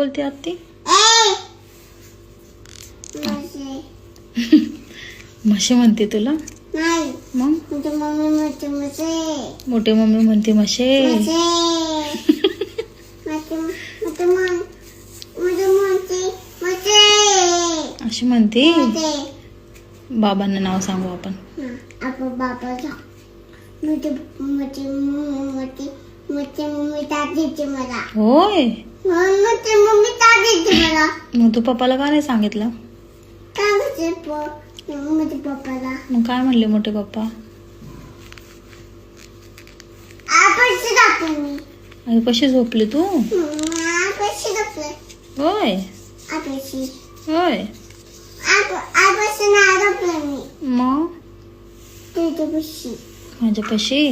बोलते आत्ती? म्हशी म्हणते तुला? नाही मग मोठी मम्मी म्हणते म्हसे. मोठी मम्मी म्हणते म्हशे. अशी म्हणते. बाबांना नाव सांगू आपण. आपण बाबाला मोठी मोठी मोठी मोठी मम्मी दादीची मला. होय, मोठी मम्मी दादीची मला. मग तू पप्पाला का नाही सांगितलं? काय म्हणते मोठे पप्पाला? मग काय म्हणले मोठे पप्पा? आपणशी दाखले मी. अरे कशी झोपली तू? आपणशी दाखले. होय आपणशी होय. आपणशी नाही दाखले मी. मग तुझ्यापाशी. माझ्यापाशी